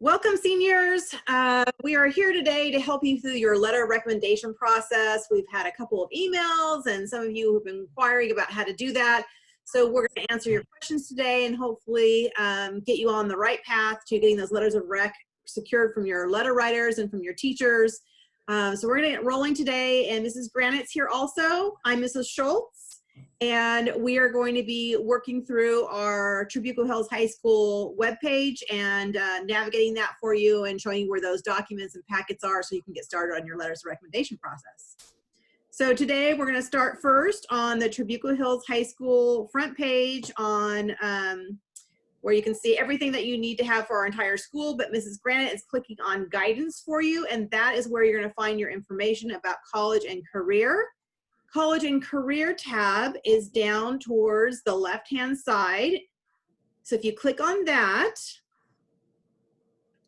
Welcome, seniors. We are here today to help you through your letter recommendation process. We've had a couple of emails and some of you have been inquiring about how to do that. So we're going to answer your questions today and hopefully get you on the right path to getting those letters of rec secured from your letter writers and from your teachers. So we're going to get rolling today, and Mrs. Granite's here also. I'm Mrs. Schultz. And we are going to be working through our Trabuco Hills High School webpage and navigating that for you and showing you where those documents and packets are so you can get started on your letters of recommendation process. So today we're going to start first on the Trabuco Hills High School front page on where you can see everything that you need to have for our entire school, but Mrs. Granite is clicking on guidance for you, and that is where you're going to find your information about college and career. College and Career tab is down towards the left-hand side. So if you click on that,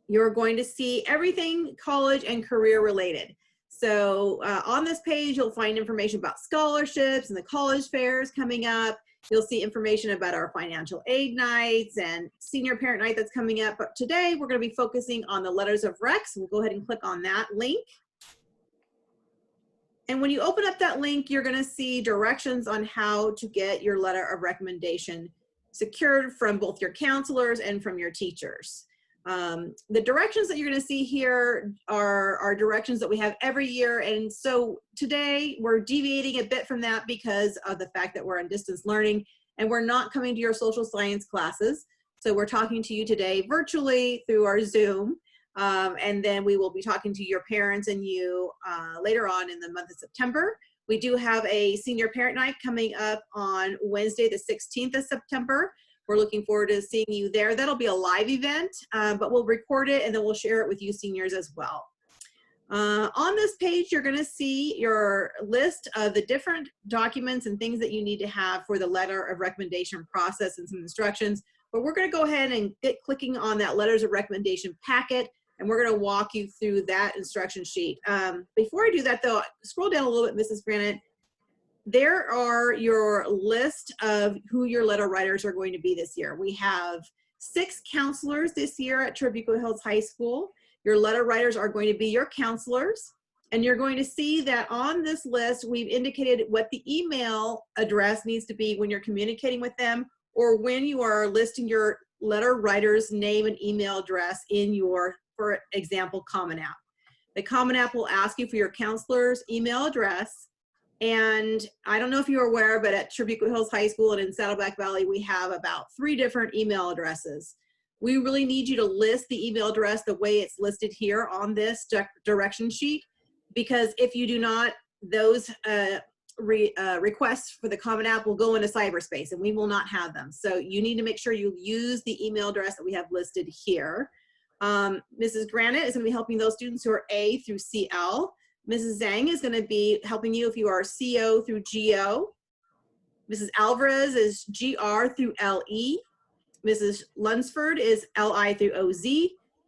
you're going to see everything college and career related. So on this page, you'll find information about scholarships and the college fairs coming up. You'll see information about our financial aid nights and senior parent night that's coming up. But today, we're going to be focusing on the letters of rec. So we'll go ahead and click on that link. And when you open up that link, you're going to see directions on how to get your letter of recommendation secured from both your counselors and from your teachers. The directions that you're going to see here are directions that we have every year. And so today we're deviating a bit from that because of the fact that we're on distance learning and we're not coming to your social science classes. So we're talking to you today virtually through our Zoom. And then we will be talking to your parents and you later on in the month of September. We do have a senior parent night coming up on Wednesday, the 16th of September. We're looking forward to seeing you there. That'll be a live event, but we'll record it and then we'll share it with you seniors as well. On this page, you're going to see your list of the different documents and things that you need to have for the letter of recommendation process and some instructions. But we're going to go ahead and get clicking on that letters of recommendation packet. And we're going to walk you through that instruction sheet. Before I do that, though, scroll down a little bit, Mrs. Granite. There are your list of who your letter writers are going to be this year. We have 6 counselors this year at Trabuco Hills High School. Your letter writers are going to be your counselors. And you're going to see that on this list, we've indicated what the email address needs to be when you're communicating with them or when you are listing your letter writer's name and email address in your, for example, Common App. The Common App will ask you for your counselor's email address. And I don't know if you're aware, but at Trabuco Hills High School and in Saddleback Valley, we have about 3 different email addresses. We really need you to list the email address the way it's listed here on this direction sheet, because if you do not, those requests for the Common App will go into cyberspace and we will not have them. So you need to make sure you use the email address that we have listed here. Mrs. Granite is going to be helping those students who are A through CL. Mrs. Zhang is going to be helping you if you are CO through GO. Mrs. Alvarez is GR through LE. Mrs. Lunsford is LI through OZ.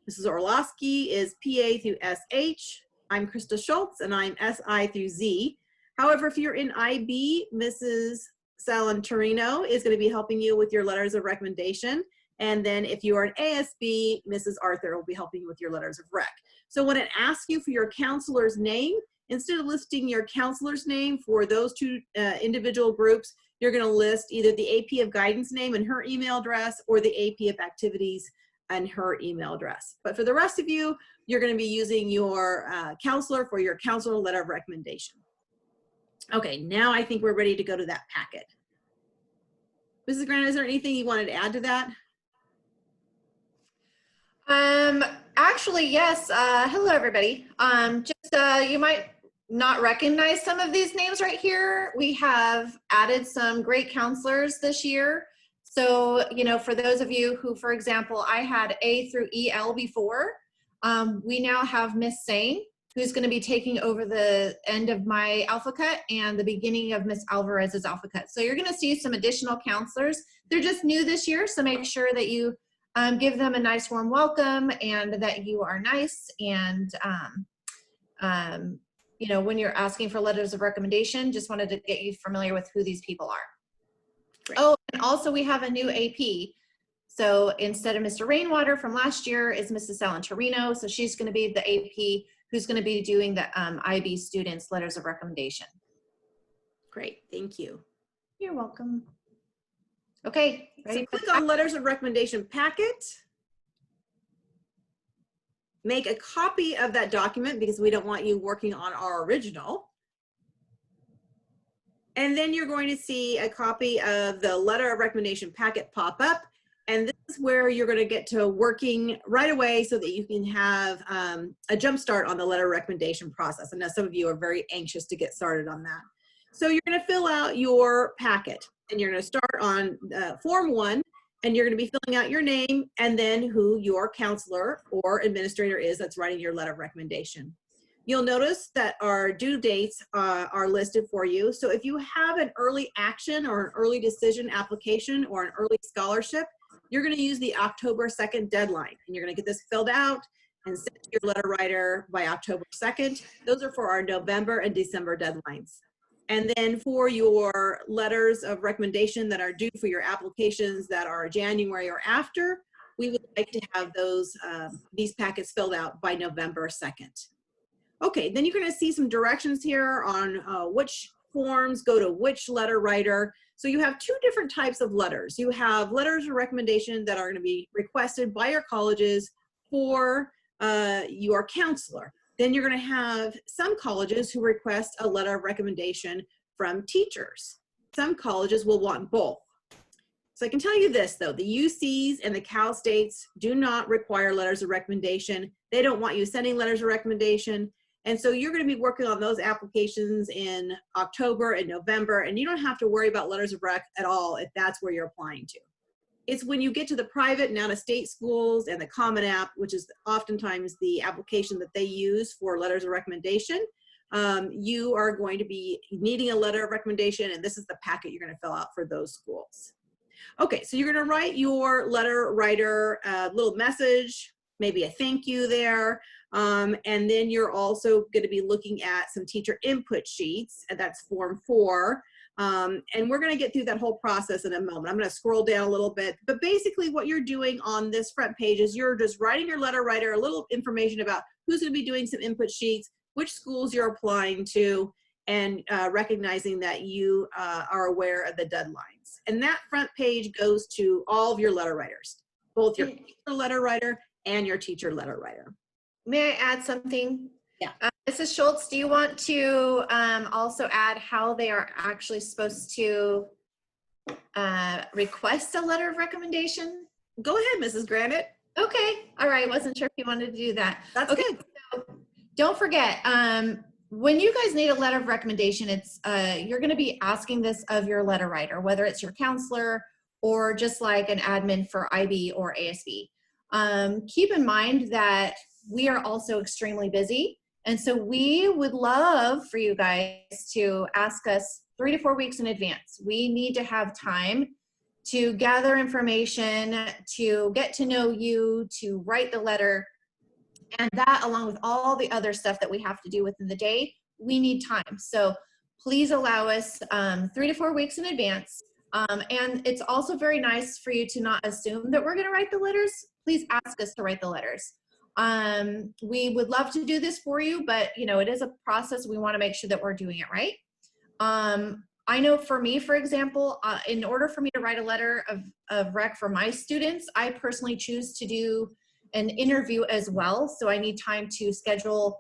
Mrs. Orlowski is PA through SH. I'm Krista Schultz and I'm SI through Z. However, if you're in IB, Mrs. Salantorino is going to be helping you with your letters of recommendation. And then if you are an ASB, Mrs. Arthur will be helping you with your letters of rec. So when it asks you for your counselor's name, instead of listing your counselor's name for those 2 individual groups, you're going to list either the AP of guidance name and her email address or the AP of activities and her email address. But for the rest of you, you're going to be using your counselor for your counselor letter of recommendation. Okay, now I think we're ready to go to that packet. Mrs. Grant, is there anything you wanted to add to that? Actually, yes. Hello, everybody. You might not recognize some of these names right here. We have added some great counselors this year. So, you know, for those of you who, for example, I had A through EL before, we now have Miss Sane, who's going to be taking over the end of my alpha cut and the beginning of Miss Alvarez's alpha cut. So you're going to see some additional counselors. They're just new this year, so make sure that you give them a nice warm welcome and that you are nice. And, you know, when you're asking for letters of recommendation, just wanted to get you familiar with who these people are. Great. Oh, and also we have a new AP. So instead of Mr. Rainwater from last year is Mrs. Salantarino. So she's going to be the AP who's going to be doing the IB students' letters of recommendation. Great, thank you. You're welcome. Okay, ready? So click on letters of recommendation packet. Make a copy of that document because we don't want you working on our original. And then you're going to see a copy of the letter of recommendation packet pop up. And this is where you're going to get to working right away so that you can have a jump start on the letter of recommendation process. I know some of you are very anxious to get started on that. So you're going to fill out your packet and you're going to start on form 1 and you're going to be filling out your name and then who your counselor or administrator is that's writing your letter of recommendation. You'll notice that our due dates are listed for you. So if you have an early action or an early decision application or an early scholarship, you're going to use the October 2nd deadline. And you're going to get this filled out and sent to your letter writer by October 2nd. Those are for our November and December deadlines. And then for your letters of recommendation that are due for your applications that are January or after, we would like to have those these packets filled out by November 2nd. Okay, then you're going to see some directions here on which forms go to which letter writer. So you have 2 different types of letters. You have letters of recommendation that are going to be requested by your colleges for your counselor. Then you're going to have some colleges who request a letter of recommendation from teachers. Some colleges will want both. So I can tell you this though, the UCs and the Cal States do not require letters of recommendation. They don't want you sending letters of recommendation. And so you're going to be working on those applications in October and November, and you don't have to worry about letters of rec at all if that's where you're applying to. It's when you get to the private and out-of-state schools and the Common App, which is oftentimes the application that they use for letters of recommendation, you are going to be needing a letter of recommendation, and this is the packet you're going to fill out for those schools. Okay, so you're going to write your letter writer a little message, maybe a thank you there, and then you're also going to be looking at some teacher input sheets, and that's form 4. And we're going to get through that whole process in a moment. I'm going to scroll down a little bit, but basically what you're doing on this front page is you're just writing your letter writer a little information about who's going to be doing some input sheets, which schools you're applying to, and recognizing that you are aware of the deadlines. And that front page goes to all of your letter writers, both your letter writer and your teacher letter writer. May I add something? Yeah. Mrs. Schultz, do you want to also add how they are actually supposed to request a letter of recommendation? Go ahead, Mrs. Granite. Okay. All right. Wasn't sure if you wanted to do that. That's okay. Good. So don't forget, when you guys need a letter of recommendation, it's you're going to be asking this of your letter writer, whether it's your counselor or just like an admin for IB or ASB. Keep in mind that we are also extremely busy. And so we would love for you guys to ask us 3 to 4 weeks in advance. We need to have time to gather information, to get to know you, to write the letter, and that along with all the other stuff that we have to do within the day, we need time. So please allow us 3 to 4 weeks in advance. And it's also very nice for you to not assume that we're going to write the letters. Please ask us to write the letters. We would love to do this for you, but you know, it is a process. We want to make sure that we're doing it right. I know for me, for example, in order for me to write a letter of rec for my students, I personally choose to do an interview as well. So I need time to schedule.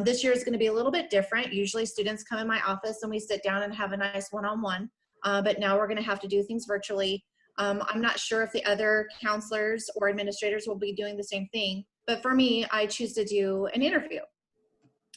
This year is going to be a little bit different. Usually students come in my office and we sit down and have a nice one-on-one, but now we're going to have to do things virtually. I'm not sure if the other counselors or administrators will be doing the same thing. But for me, I choose to do an interview.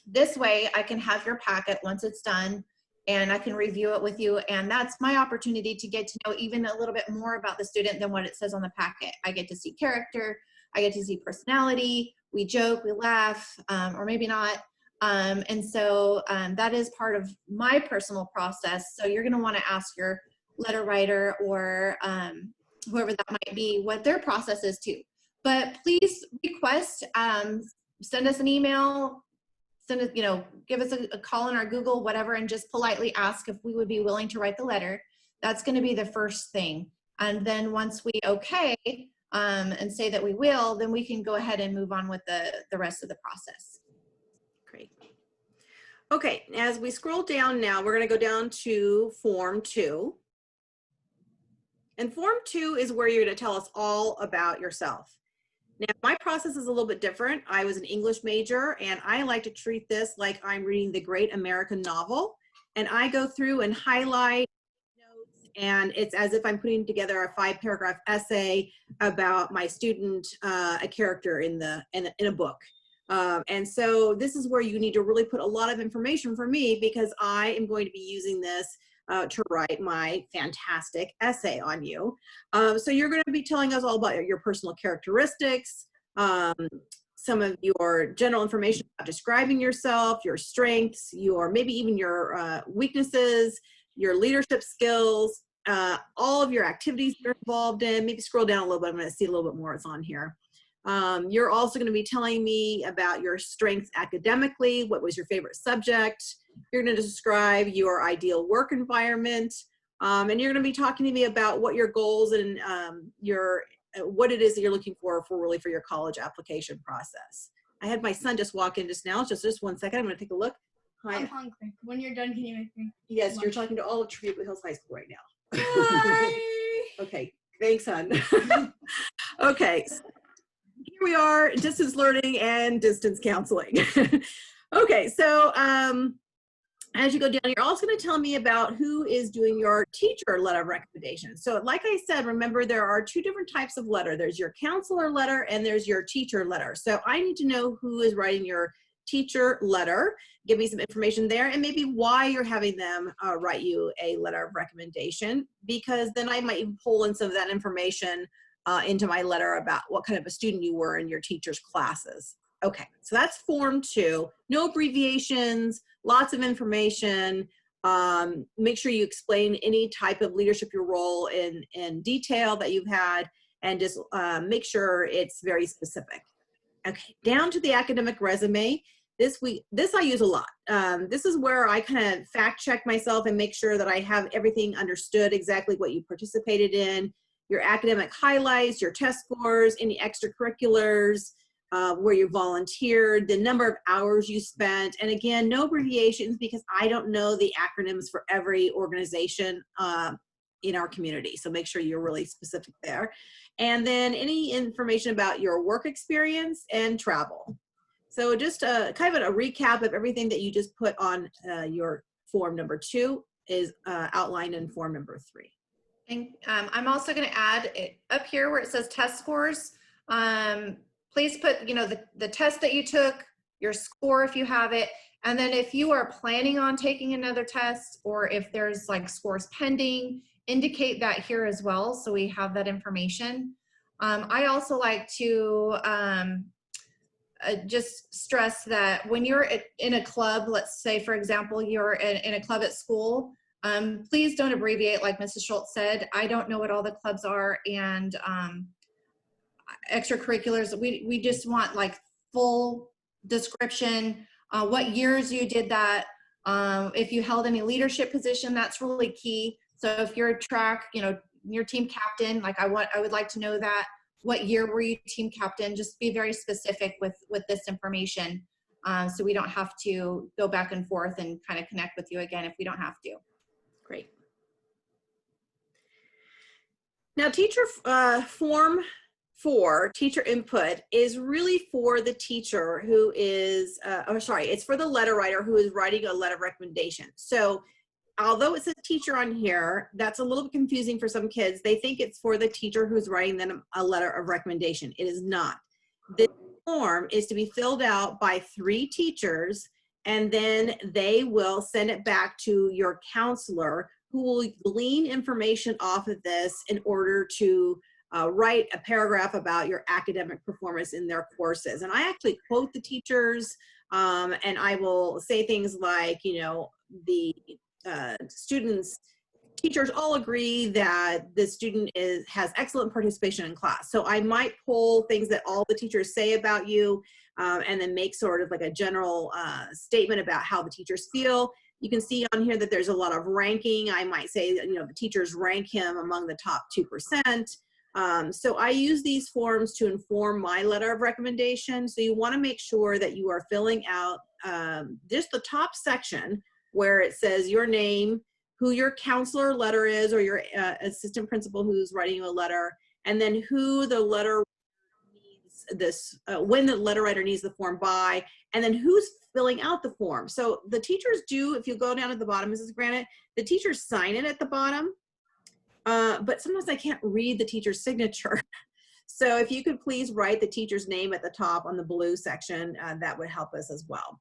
This way I can have your packet once it's done and I can review it with you. And that's my opportunity to get to know even a little bit more about the student than what it says on the packet. I get to see character, I get to see personality, we joke, we laugh, or maybe not. And so that is part of my personal process. So you're gonna wanna ask your letter writer or whoever that might be, what their process is too. But please request, send us an email, send it, you know, give us a call in our Google, whatever, and just politely ask if we would be willing to write the letter. That's going to be the first thing. And then once we okay, and say that we will, then we can go ahead and move on with the rest of the process. Great. Okay, as we scroll down now, we're going to go down to Form 2. And Form 2 is where you're going to tell us all about yourself. Now, my process is a little bit different. I was an English major, and I like to treat this like I'm reading the great American novel. And I go through and highlight notes, and it's as if I'm putting together a 5-paragraph essay about my student, a character in a book. And so this is where you need to really put a lot of information for me, because I am going to be using this to write my fantastic essay on you. So you're going to be telling us all about your personal characteristics, some of your general information about describing yourself, your strengths, maybe even your weaknesses, your leadership skills, all of your activities you're involved in. Maybe scroll down a little bit. I'm going to see a little bit more. It's on here. You're also going to be telling me about your strengths academically. What was your favorite subject? You're going to describe your ideal work environment. And you're going to be talking to me about what your goals and what it is that you're looking for your college application process. I had my son just walk in just now. Just 1 second. I'm going to take a look. Hi. I'm hungry. When you're done, can you make me? Yes, lunch? you're talking to all of Tribute Hills High School right now. Hi. Okay, thanks, hon. Okay. Here we are, distance learning and distance counseling. Okay, so as you go down, you're also going to tell me about who is doing your teacher letter of recommendation. So like I said, remember there are 2 different types of letter. There's your counselor letter and there's your teacher letter. So I need to know who is writing your teacher letter. Give me some information there, and maybe why you're having them write you a letter of recommendation, because then I might even pull in some of that information into my letter about what kind of a student you were in your teacher's classes. Okay, so that's Form 2. No abbreviations, lots of information. Make sure you explain any type of leadership your role in detail that you've had, and just make sure it's very specific. Okay, down to the academic resume. This I use a lot. This is where I kind of fact check myself and make sure that I have everything understood, exactly what you participated in, your academic highlights, your test scores, any extracurriculars, where you volunteered, the number of hours you spent, and again, no abbreviations, because I don't know the acronyms for every organization in our community. So make sure you're really specific there. And then any information about your work experience and travel. So just kind of a recap of everything that you just put on your form number 2 is outlined in form number 3. And I'm also going to add it up here where it says test scores. Please put, the test that you took, your score if you have it, and then if you are planning on taking another test, or if there's like scores pending, indicate that here as well, so we have that information. I also like to just stress that when you're in a club, let's say for example you're in a club at school, please don't abbreviate like Mrs. Schultz said. I don't know what all the clubs are, and extracurriculars. We just want like full description, what years you did that, if you held any leadership position, that's really key. So if you're a track, your team captain, like I would like to know that. What year were you team captain? Just be very specific with this information, so we don't have to go back and forth and kind of connect with you again if we don't have to. Great. Now, teacher form 4, teacher input, is really for the teacher who is, it's for the letter writer who is writing a letter of recommendation. So although it says teacher on here, that's a little bit confusing for some kids. They think it's for the teacher who's writing them a letter of recommendation. It is not. This form is to be filled out by 3 teachers, and then they will send it back to your counselor, who will glean information off of this in order to write a paragraph about your academic performance in their courses. And I actually quote the teachers, and I will say things like, the teachers all agree that the student has excellent participation in class. So I might pull things that all the teachers say about you, and then make sort of like a general statement about how the teachers feel. You can see on here that there's a lot of ranking. I might say that, the teachers rank him among the top 2%. So I use these forms to inform my letter of recommendation. So you want to make sure that you are filling out just the top section where it says your name, who your counselor letter is, or your assistant principal who's writing you a letter, and then who the letter needs this, when the letter writer needs the form by, and then who's filling out the form. So the teachers do, if you go down at the bottom, Mrs. Granite, the teachers sign it at the bottom, but sometimes I can't read the teacher's signature. So if you could please write the teacher's name at the top on the blue section, that would help us as well.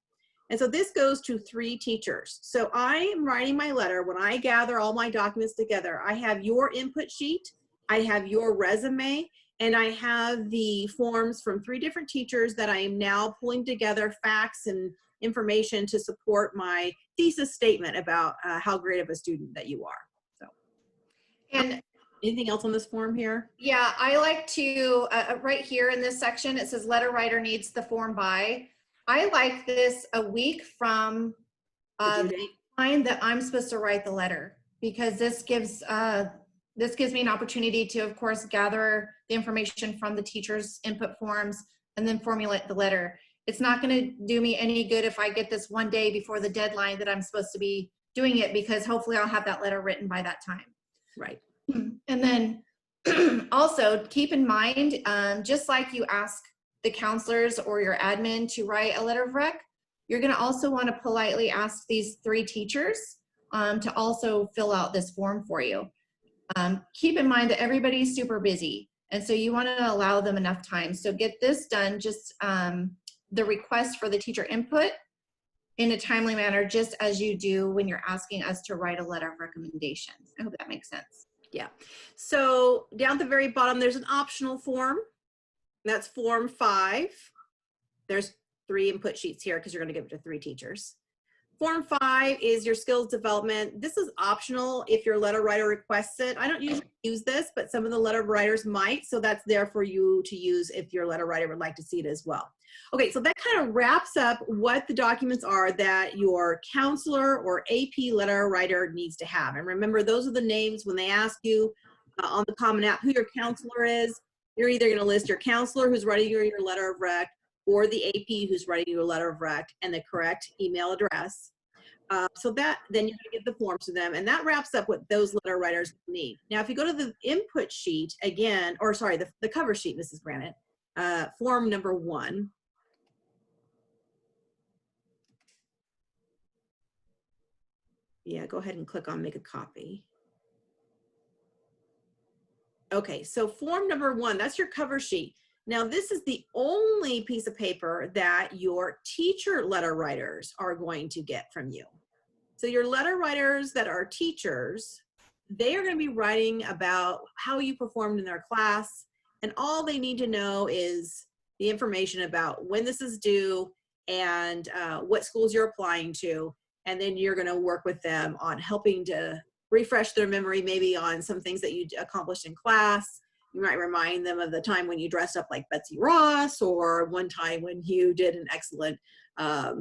And so this goes to 3 teachers. So I am writing my letter. When I gather all my documents together, I have your input sheet, I have your resume, and I have the forms from 3 different teachers that I am now pulling together, facts and information to support my thesis statement about how great of a student that you are. So, And anything else on this form here? yeah, I like to, right here in this section, it says letter writer needs the form by. I like this a week from the time that I'm supposed to write the letter, because this gives me an opportunity to, of course, gather the information from the teacher's input forms and then formulate the letter. It's not going to do me any good if I get this one day before the deadline that I'm supposed to be doing it, because hopefully I'll have that letter written by that time. Right. And then also keep in mind, just like you ask the counselors or your admin to write a letter of rec, you're going to also want to politely ask these 3 teachers to also fill out this form for you. Keep in mind that everybody's super busy, and so you want to allow them enough time. So get this done, just the request for the teacher input in a timely manner, just as you do when you're asking us to write a letter of recommendation. I hope that makes sense. Yeah. So down at the very bottom, there's an optional form. That's form 5. There's 3 input sheets here because you're going to give it to 3 teachers. Form 5 is your skills development. This is optional if your letter writer requests it. I don't usually use this, but some of the letter writers might. So that's there for you to use if your letter writer would like to see it as well. Okay, so that kind of wraps up what the documents are that your counselor or AP letter writer needs to have. And remember, those are the names when they ask you on the Common App who your counselor is. You're either going to list your counselor who's writing you your letter of rec, or the AP who's writing you a letter of rec, and the correct email address. So that, then you're going to get the forms to them, and that wraps up what those letter writers need. Now, if you go to the input sheet again, or sorry, the cover sheet, Mrs. Granite, form number 1. Yeah, go ahead and click on make a copy. Okay, so form number 1, that's your cover sheet. Now, this is the only piece of paper that your teacher letter writers are going to get from you. So your letter writers that are teachers, they are going to be writing about how you performed in their class, and all they need to know is the information about when this is due and what schools you're applying to, and then you're going to work with them on helping to refresh their memory maybe on some things that you accomplished in class. You might remind them of the time when you dressed up like Betsy Ross, or one time when you did an excellent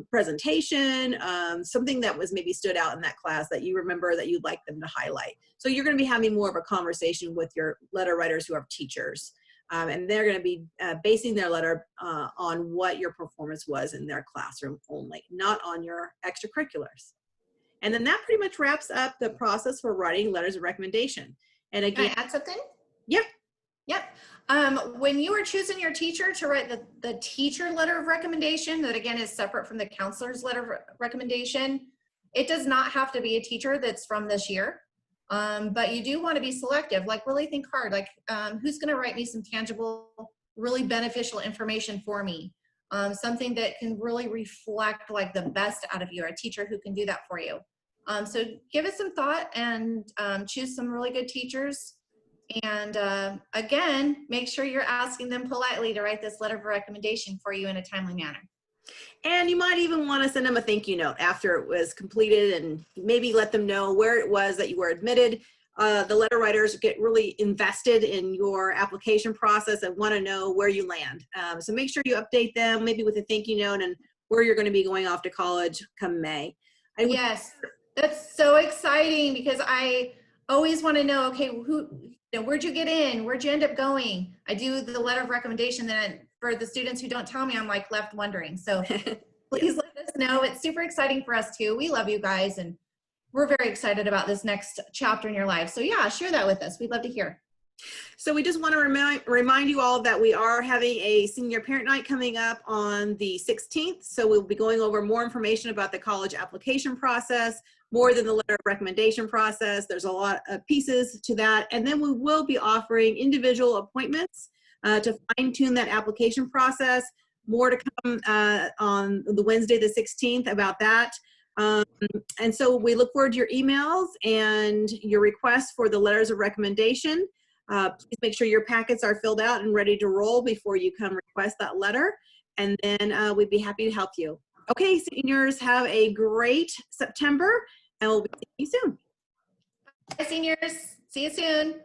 presentation, something that was maybe stood out in that class that you remember that you'd like them to highlight. So you're going to be having more of a conversation with your letter writers who are teachers, and they're going to be basing their letter on what your performance was in their classroom only, not on your extracurriculars. And then that pretty much wraps up the process for writing letters of recommendation. And again, Can I add something? Yep. Yep. When you are choosing your teacher to write the teacher letter of recommendation, that again is separate from the counselor's letter of recommendation, it does not have to be a teacher that's from this year. But you do want to be selective, like really think hard, like who's going to write me some tangible, really beneficial information for me? Something that can really reflect like the best out of you, a teacher who can do that for you. So give it some thought and choose some really good teachers. And again, make sure you're asking them politely to write this letter of recommendation for you in a timely manner. And you might even want to send them a thank you note after it was completed, and maybe let them know where it was that you were admitted. The letter writers get really invested in your application process and want to know where you land. So make sure you update them, maybe with a thank you note, and where you're going to be going off to college come May. Yes, that's so exciting, because I always want to know, okay, where'd you get in? Where'd you end up going? I do the letter of recommendation. Then for the students who don't tell me, I'm like left wondering. So please let us know. It's super exciting for us too. We love you guys, and we're very excited about this next chapter in your life. So yeah, share that with us. We'd love to hear. So we just want to remind you all that we are having a senior parent night coming up on the 16th. So we'll be going over more information about the college application process, more than the letter of recommendation process. There's a lot of pieces to that. And then we will be offering individual appointments to fine tune that application process. More to come on the Wednesday, the 16th about that. And so we look forward to your emails and your requests for the letters of recommendation. Please make sure your packets are filled out and ready to roll before you come request that letter. And then we'd be happy to help you. Okay, seniors, have a great September, and we'll be seeing you soon. Bye, seniors. See you soon.